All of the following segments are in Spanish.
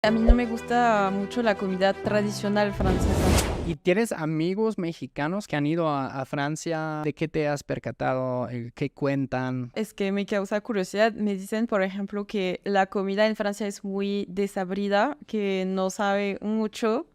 A mí no me gusta mucho la comida tradicional francesa. ¿Y tienes amigos mexicanos que han ido a Francia? ¿De qué te has percatado? ¿Qué cuentan? Es que me causa curiosidad. Me dicen, por ejemplo, que la comida en Francia es muy desabrida, que no sabe mucho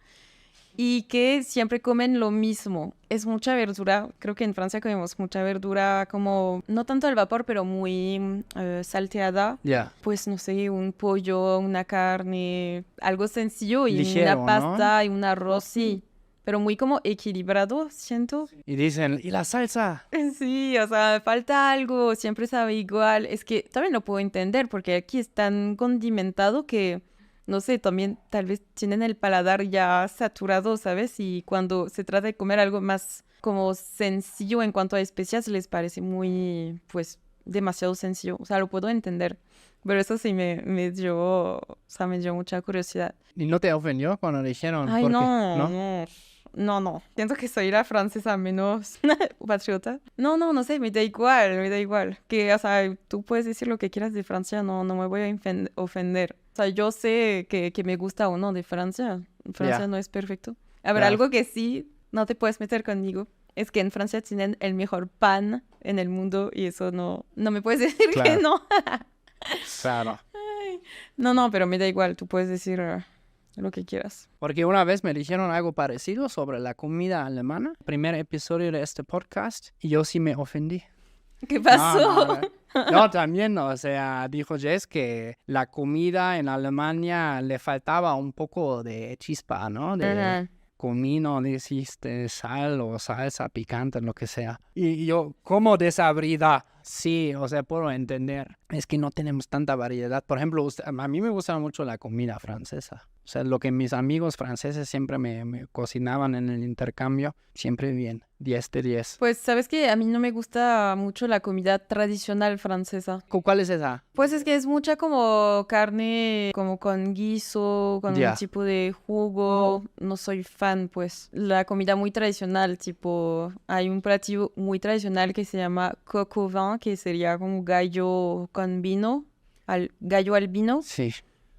y que siempre comen lo mismo. Es mucha verdura. Creo que en Francia comemos mucha verdura, como no tanto al vapor, pero muy salteada. Ya. Pues no sé, un pollo, una carne, algo sencillo y una Ligero, ¿no? pasta y un arroz, sí. Pero muy como equilibrado, siento. Y dicen, ¿y la salsa? Sí, o sea, falta algo, siempre sabe igual. Es que también lo puedo entender porque aquí es tan condimentado que, no sé, también tal vez tienen el paladar ya saturado, ¿sabes? Y cuando se trata de comer algo más como sencillo en cuanto a especias, les parece muy, pues, demasiado sencillo. O sea, lo puedo entender. Pero eso sí me dio, o sea, me dio mucha curiosidad. ¿Y no te ofendió cuando dijeron? Ay, ¿Por qué? no, ¿No? no. No, no. Siento que soy la francesa menos patriota. No, no, no sé, me da igual, me da igual. Que, o sea, tú puedes decir lo que quieras de Francia, no, no me voy a ofender. O sea, yo sé que me gusta o no de Francia. Francia Ya, no es perfecto. A ver, claro, algo que sí no te puedes meter conmigo es que en Francia tienen el mejor pan en el mundo y eso no me puedes decir que claro, no. claro. No, no, pero me da igual, tú puedes decir lo que quieras. Porque una vez me dijeron algo parecido sobre la comida alemana, primer episodio de este podcast, y yo sí me ofendí. ¿Qué No, no, pasó? no. Yo también, o sea, dijo Jess que la comida en Alemania le faltaba un poco de chispa, ¿no? De Ajá. comino, dijiste sal o salsa picante, lo que sea. Y yo, ¿cómo desabrida? Sí, o sea, puedo entender. Es que no tenemos tanta variedad. Por ejemplo, a mí me gusta mucho la comida francesa. O sea, lo que mis amigos franceses siempre me cocinaban en el intercambio, siempre bien. 10 de 10. Pues sabes que a mí no me gusta mucho la comida tradicional francesa. ¿Cuál es esa? Pues es que es mucha como carne, como con guiso, con un Ya. tipo de jugo. No soy fan, pues. La comida muy tradicional, tipo, hay un platillo muy tradicional que se llama coq au vin, que sería como gallo con vino, gallo al vino. Sí.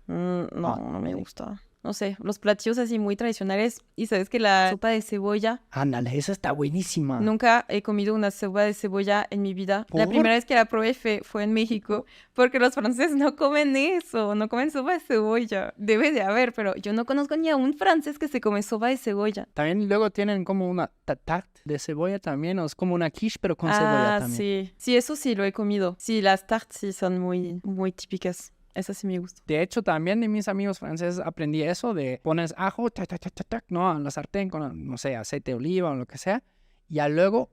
No, Ah, no me gusta. No sé, los platillos así muy tradicionales. Y sabes que la sopa de cebolla. ándale, esa está buenísima. Nunca he comido una sopa de cebolla en mi vida. La ¿Por? primera vez que la probé fue en México, porque los franceses no comen eso, no comen sopa de cebolla. Debe de haber, pero yo no conozco ni a un francés que se come sopa de cebolla. También luego tienen como una tarte de cebolla también, o es como una quiche, pero con cebolla Ah, también. sí. Sí, eso sí lo he comido. Sí, las tartes sí son muy, muy típicas. Esas sí me gustan. De hecho, también de mis amigos franceses aprendí eso de pones ajo, tac, tac, tac, tac, tac, ¿no? En la sartén con, no sé, aceite de oliva o lo que sea. Y ya luego,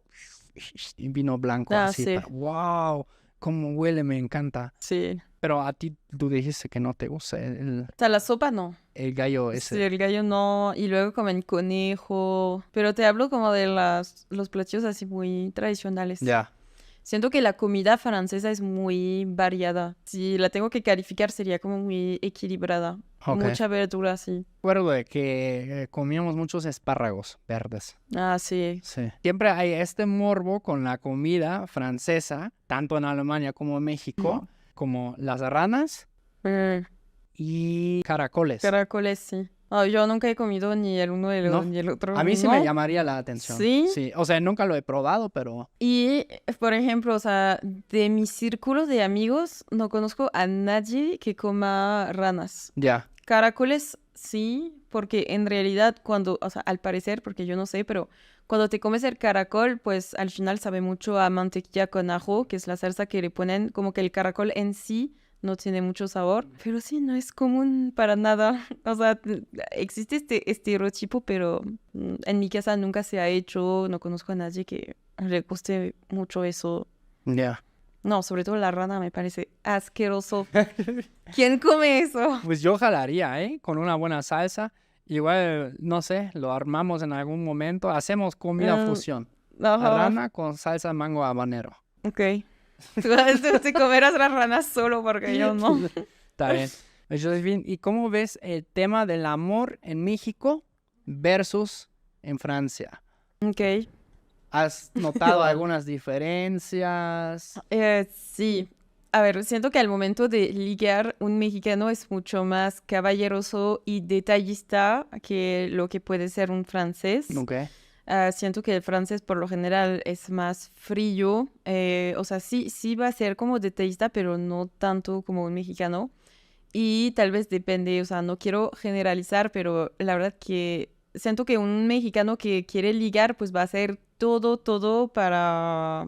y vino blanco Ah, así. sí, ¡Wow! Cómo huele, me encanta. sí. Pero a ti, tú dijiste que no te gusta O sea, la sopa no. el gallo Sí, ese. el gallo no, y luego comen conejo, pero te hablo como de los platillos así muy tradicionales. Ya. Siento que la comida francesa es muy variada. Si la tengo que calificar sería como muy equilibrada. Ok. Mucha verdura, sí. Recuerdo de que comíamos muchos espárragos verdes. Ah, sí. Sí. Siempre hay este morbo con la comida francesa, tanto en Alemania como en México, como las ranas Mm, y caracoles, caracoles, sí. Ah, yo nunca he comido ni el uno ¿no? ni el otro, A mí sí me ¿no? llamaría la atención. Sí. Sí, o sea, nunca lo he probado, pero Y, por ejemplo, o sea, de mi círculo de amigos no conozco a nadie que coma ranas. ya. Caracoles, sí, porque en realidad cuando, o sea, al parecer, porque yo no sé, pero cuando te comes el caracol, pues al final sabe mucho a mantequilla con ajo, que es la salsa que le ponen, como que el caracol en sí no tiene mucho sabor, pero sí, no es común para nada. O sea, existe este estereotipo, pero en mi casa nunca se ha hecho, no conozco a nadie que le guste mucho eso. Ya. No, sobre todo la rana me parece asqueroso. ¿Quién come eso? Pues yo jalaría, ¿eh? Con una buena salsa. Igual, no sé, lo armamos en algún momento. Hacemos comida Mm, fusión. ajá, Rana con salsa mango habanero. ok. Tú te comerás las ranas solo porque yo no. Está bien. Josephine, ¿y cómo ves el tema del amor en México versus en Francia? Ok. ¿Has notado algunas diferencias? Sí. A ver, siento que al momento de ligar, un mexicano es mucho más caballeroso y detallista que lo que puede ser un francés. Ok. Siento que el francés por lo general es más frío. O sea, sí, sí va a ser como detallista, pero no tanto como un mexicano. Y tal vez depende, o sea, no quiero generalizar, pero la verdad que siento que un mexicano que quiere ligar, pues va a hacer todo, todo para,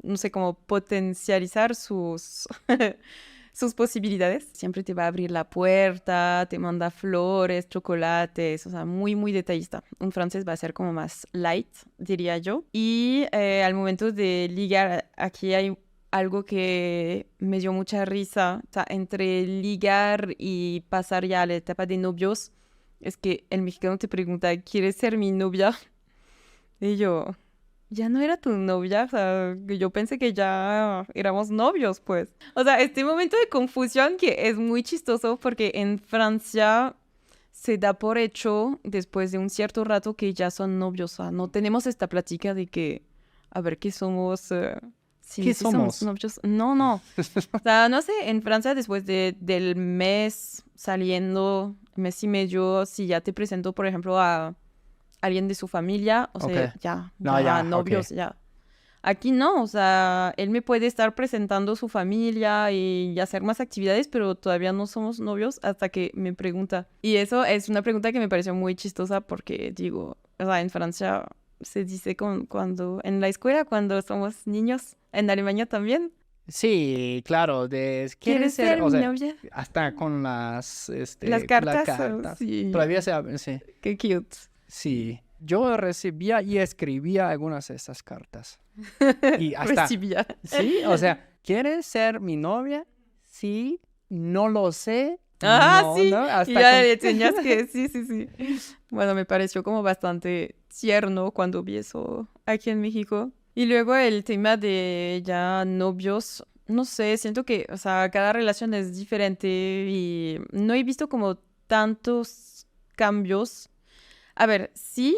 no sé, como potencializar sus, sus posibilidades. Siempre te va a abrir la puerta, te manda flores, chocolates, o sea, muy, muy detallista. Un francés va a ser como más light, diría yo. Y al momento de ligar, aquí hay algo que me dio mucha risa, o sea, entre ligar y pasar ya a la etapa de novios, es que el mexicano te pregunta, ¿quieres ser mi novia? Y yo, ya no era tu novia, o sea, que yo pensé que ya éramos novios, pues. O sea, este momento de confusión que es muy chistoso porque en Francia se da por hecho después de un cierto rato que ya son novios, o sea, no tenemos esta plática de que, a ver, ¿qué somos? Sí, ¿Qué sí somos somos? novios. No, no. O sea, no sé, en Francia después del mes saliendo, mes y medio, si ya te presento, por ejemplo, a alguien de su familia, o Ok. sea, ya, No, ya ya, ok. novios, ya. Aquí no, o sea, él me puede estar presentando su familia y hacer más actividades, pero todavía no somos novios hasta que me pregunta. Y eso es una pregunta que me pareció muy chistosa porque digo, o sea, en Francia se dice cuando, en la escuela, cuando somos niños, en Alemania también. Sí, claro, quiere ¿Quieres ser, ser o mi sea, novia? hasta con Las las cartas, cartas. sí, Todavía sí, qué cute. sí. Yo recibía y escribía algunas de esas cartas. Y hasta, Recibía. sí, o sea, ¿quieres ser mi novia? Sí, no lo sé, Ah, no, sí, no, y hasta ya con... le tenías que, sí, sí, sí. Bueno, me pareció como bastante tierno cuando vi eso aquí en México. Y luego el tema de ya novios, no sé, siento que, o sea, cada relación es diferente y no he visto como tantos cambios. A ver, sí,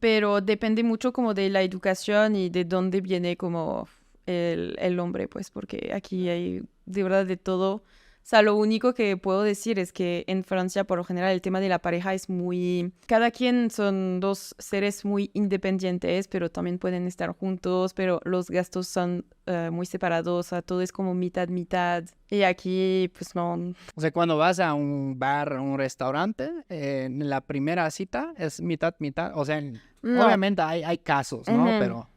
pero depende mucho como de la educación y de dónde viene como el hombre, pues, porque aquí hay de verdad de todo. O sea, lo único que puedo decir es que en Francia, por lo general, el tema de la pareja es muy... Cada quien son dos seres muy independientes, pero también pueden estar juntos, pero los gastos son muy separados, o sea, todo es como mitad, mitad. Y aquí, pues no. O sea, cuando vas a un bar, a un restaurante, en la primera cita es mitad, mitad. O sea, No. obviamente hay casos, ¿no? Ujú. Pero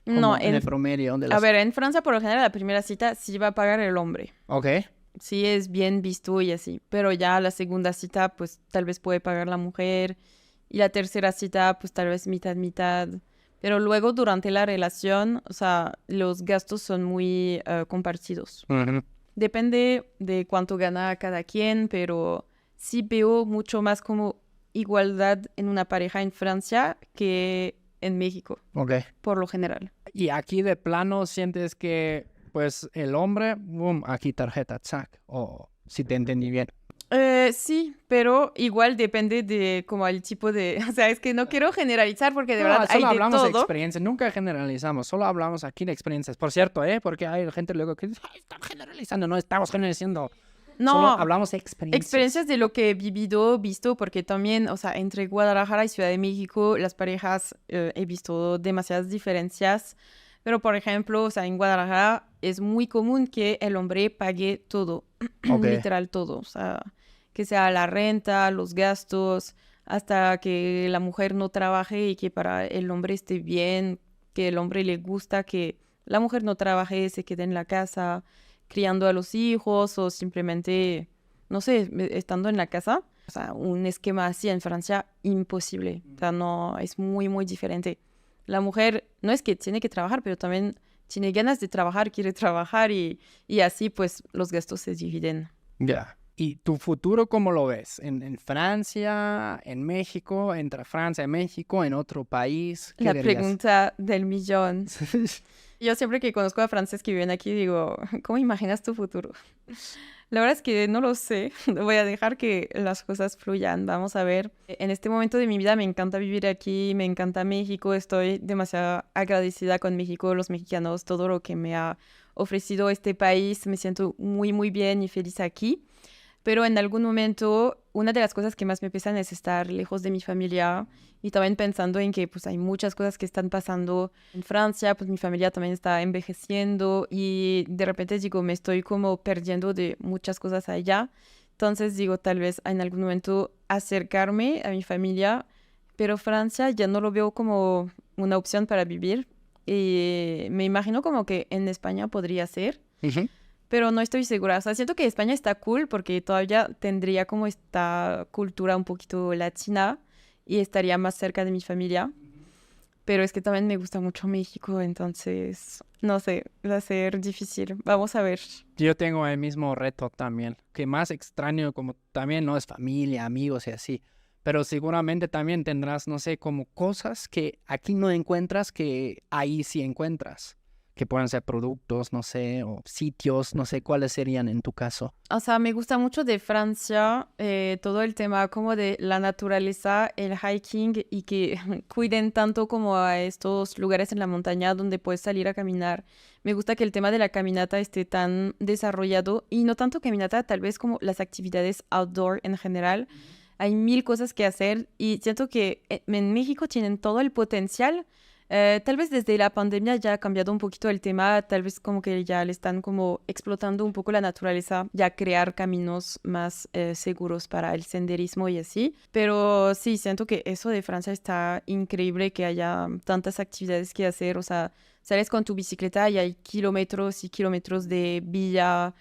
No, como en el promedio de a las... ver, en Francia, por lo general, la primera cita sí va a pagar el hombre. Ok, Sí es bien visto y así, pero ya la segunda cita pues tal vez puede pagar la mujer y la tercera cita pues tal vez mitad mitad, pero luego durante la relación, o sea, los gastos son muy compartidos. ujú, Depende de cuánto gana cada quien, pero sí veo mucho más como igualdad en una pareja en Francia que en México, ok. por lo general. Y aquí de plano sientes que, pues, el hombre, boom, aquí tarjeta, zack. O si te entendí bien. Sí, pero igual depende de como el tipo de, o sea, es que no quiero generalizar porque de verdad No, hay solo de hablamos de todo. experiencias, nunca generalizamos, solo hablamos aquí de experiencias. Por cierto, porque hay gente luego que dice, "Ay, están generalizando, no estamos generalizando, solo No, hablamos de experiencias. experiencias de lo que he vivido, visto, porque también, o sea, entre Guadalajara y Ciudad de México, las parejas, he visto demasiadas diferencias. Pero, por ejemplo, o sea, en Guadalajara es muy común que el hombre pague todo, Ok, literal todo, o sea, que sea la renta, los gastos, hasta que la mujer no trabaje y que para el hombre esté bien, que el hombre le gusta que la mujer no trabaje, se quede en la casa criando a los hijos o simplemente, no sé, estando en la casa. O sea, un esquema así en Francia, imposible. O sea, no, es muy, muy diferente. La mujer no es que tiene que trabajar, pero también tiene ganas de trabajar, quiere trabajar y así pues los gastos se dividen. ya. ¿Y tu futuro cómo lo ves? ¿En Francia, en México, entre Francia y México, en otro país? ¿Qué La dirías? pregunta del millón. Yo siempre que conozco a franceses que viven aquí digo, ¿cómo imaginas tu futuro? La verdad es que no lo sé. Voy a dejar que las cosas fluyan. Vamos a ver. En este momento de mi vida me encanta vivir aquí, me encanta México. Estoy demasiado agradecida con México, los mexicanos, todo lo que me ha ofrecido este país, me siento muy, muy bien y feliz aquí. Pero en algún momento, una de las cosas que más me pesan es estar lejos de mi familia y también pensando en que pues hay muchas cosas que están pasando en Francia, pues mi familia también está envejeciendo y de repente digo, me estoy como perdiendo de muchas cosas allá. Entonces digo, tal vez en algún momento acercarme a mi familia, pero Francia ya no lo veo como una opción para vivir. Y me imagino como que en España podría ser, Ujú. pero no estoy segura. O sea, siento que España está cool porque todavía tendría como esta cultura un poquito latina y estaría más cerca de mi familia. Pero es que también me gusta mucho México, entonces, no sé, va a ser difícil. Vamos a ver. Yo tengo el mismo reto también, que más extraño como también no es familia, amigos y así, pero seguramente también tendrás, no sé, como cosas que aquí no encuentras que ahí sí encuentras, que pueden ser productos, no sé, o sitios, no sé cuáles serían en tu caso. O sea, me gusta mucho de Francia todo el tema como de la naturaleza, el hiking y que cuiden tanto como a estos lugares en la montaña donde puedes salir a caminar. Me gusta que el tema de la caminata esté tan desarrollado y no tanto caminata, tal vez como las actividades outdoor en general. Hay mil cosas que hacer y siento que en México tienen todo el potencial. Tal vez desde la pandemia ya ha cambiado un poquito el tema, tal vez como que ya le están como explotando un poco la naturaleza, ya crear caminos más seguros para el senderismo y así. Pero sí, siento que eso de Francia está increíble, que haya tantas actividades que hacer, o sea, sales con tu bicicleta y hay kilómetros y kilómetros de villa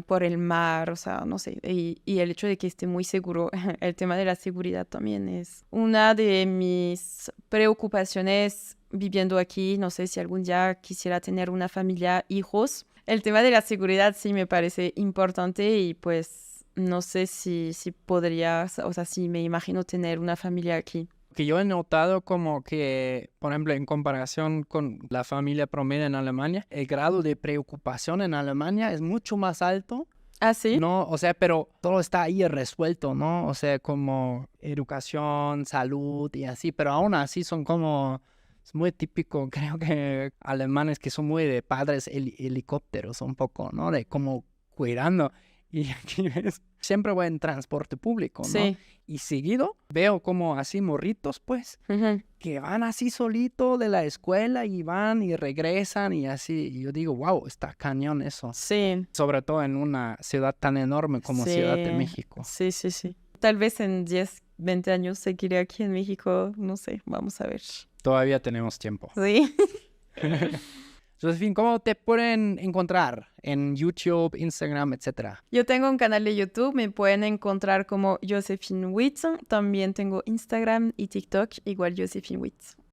por el mar, o sea, no sé, y el hecho de que esté muy seguro, el tema de la seguridad también es una de mis preocupaciones viviendo aquí, no sé si algún día quisiera tener una familia, hijos. El tema de la seguridad sí me parece importante y pues no sé si podría, o sea, si me imagino tener una familia aquí. Que yo he notado como que, por ejemplo, en comparación con la familia promedio en Alemania, el grado de preocupación en Alemania es mucho más alto. ¿Ah, sí? No, o sea, pero todo está ahí resuelto, ¿no? O sea, como educación, salud y así, pero aún así son como, es muy típico, creo que alemanes que son muy de padres helicópteros un poco, ¿no? De como cuidando. Y aquí ves, siempre voy en transporte público, ¿no? Sí. Y seguido veo como así morritos, pues, Ujú. que van así solito de la escuela y van y regresan y así. Y yo digo, wow, está cañón eso. Sí. Sobre todo en una ciudad tan enorme como Ciudad de Sí, México. sí, sí, sí. Tal vez en 10, 20 años seguiré aquí en México, no sé, vamos a ver. Todavía tenemos tiempo. Sí. Josephine, ¿cómo te pueden encontrar en YouTube, Instagram, etcétera? Yo tengo un canal de YouTube, me pueden encontrar como Josephine Witz. También tengo Instagram y TikTok, igual Josephine Witz.